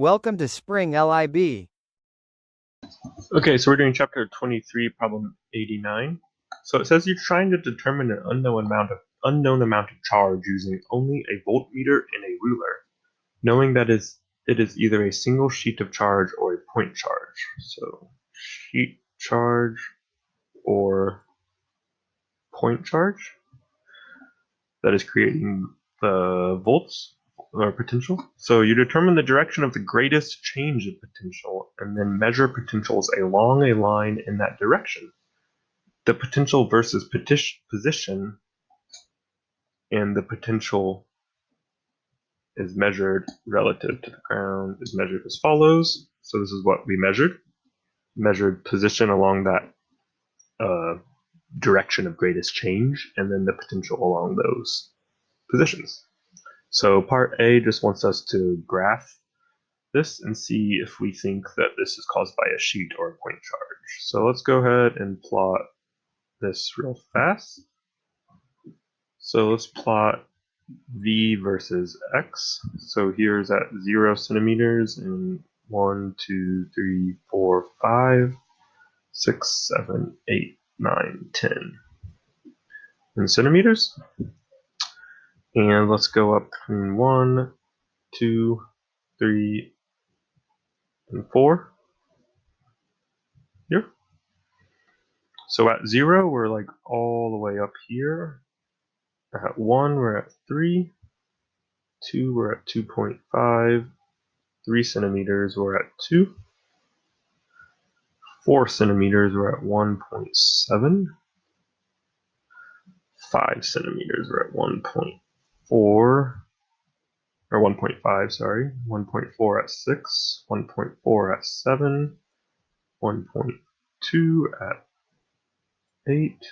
Welcome to Spring LIB. Okay, so we're doing chapter 23, problem 89. So it says you're trying to determine an unknown amount of charge using only a voltmeter and a ruler, knowing that it is either a single sheet of charge or a point charge. So sheet charge or point charge that is creating the volts or potential. So you determine the direction of the greatest change in potential and then measure potentials along a line in that direction. The potential versus position, and the potential is measured relative to the ground, is measured as follows. So this is what we measured position along that direction of greatest change, and then the potential along those positions. So part A just wants us to graph this and see if we think that this is caused by a sheet or a point charge. So let's go ahead and plot this real fast. So let's plot V versus X. So here's at 0 centimeters and 1, 2, 3, 4, 5, 6, 7, 8, 9, 10 in centimeters. And let's go up between 1, 2, 3, and 4 here. So at 0, we're like all the way up here. At 1, we're at 3. 2, we're at 2.5. 3 centimeters, we're at 2. 4 centimeters, we're at 1.7. 5 centimeters, we're at 1.4. Or 1.5, sorry. 1.4 at 6. 1.4 at 7. 1.2 at 8.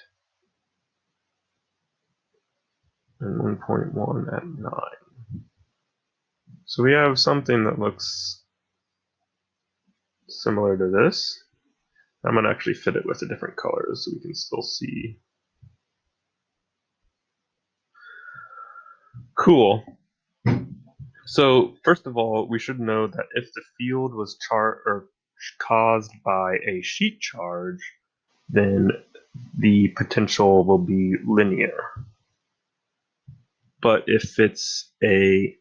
And 1.1 at 9. So we have something that looks similar to this. I'm going to actually fit it with a different color so we can still see. Cool. So first of all, we should know that if the field was caused by a sheet charge, then the potential will be linear. But if it's a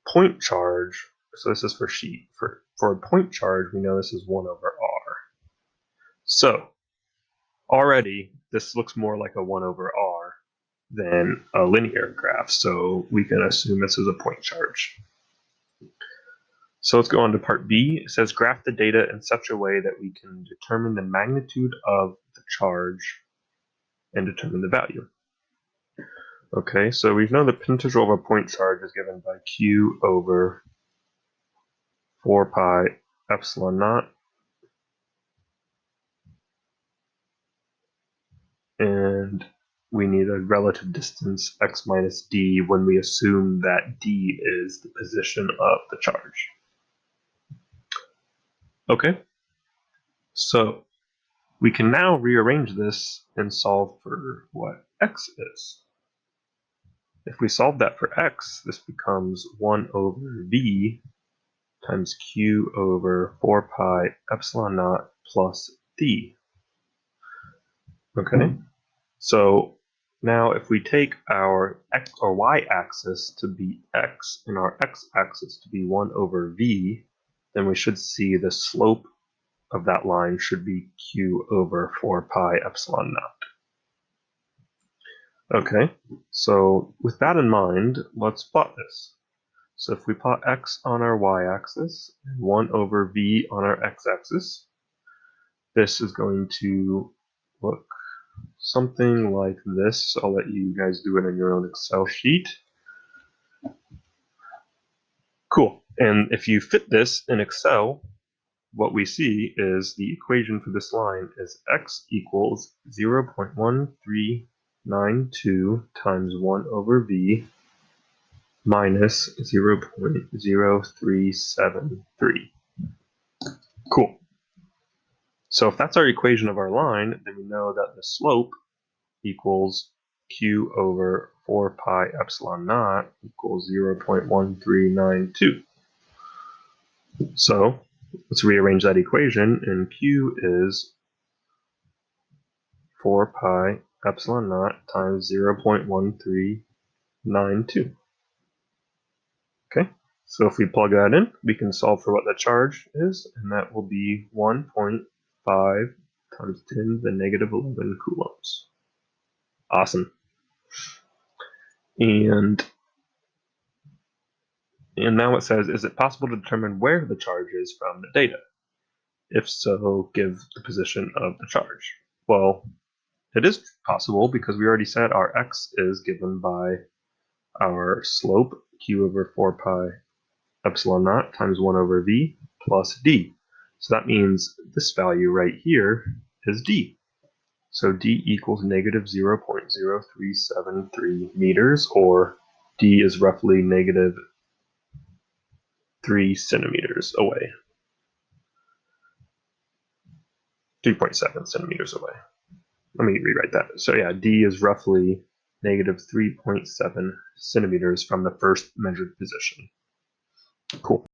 point charge, so this is for sheet, for a point charge, we know this is 1 over r. So already this looks more like a 1 over r than a linear graph, so we can assume this is a point charge. So let's go on to part B. It says graph the data in such a way that we can determine the magnitude of the charge and determine the value. Okay, so we know the potential of a point charge is given by Q over 4 pi epsilon naught. And we need a relative distance x minus d when we assume that d is the position of the charge. Okay, so we can now rearrange this and solve for what x is. If we solve that for x, this becomes 1 over v times q over 4 pi epsilon naught plus d. Okay, so now if we take our x or y-axis to be x and our x-axis to be 1 over v, then we should see the slope of that line should be q over 4 pi epsilon naught. Okay, so with that in mind, let's plot this. So if we plot x on our y-axis and 1 over v on our x-axis, this is going to look something like this. I'll let you guys do it in your own Excel sheet. Cool. And if you fit this in Excel, what we see is the equation for this line is x equals 0.1392 times 1 over v minus 0.0373. Cool. So if that's our equation of our line, then we know that the slope equals q over 4 pi epsilon naught equals 0.1392. So let's rearrange that equation, and Q is 4 pi epsilon naught times 0.1392. Okay, so if we plug that in, we can solve for what the charge is, and that will be 1.5 times 10 to the negative 11 coulombs. Awesome. And now it says, is it possible to determine where the charge is from the data? If so, give the position of the charge. Well, it is possible because we already said our x is given by our slope, q over 4 pi epsilon naught times 1 over v plus d. So that means this value right here is d. So d equals negative 0.0373 meters, or d is roughly negative 3 centimeters away. 3.7 centimeters away. Let me rewrite that. So yeah, d is roughly negative 3.7 centimeters from the first measured position. Cool.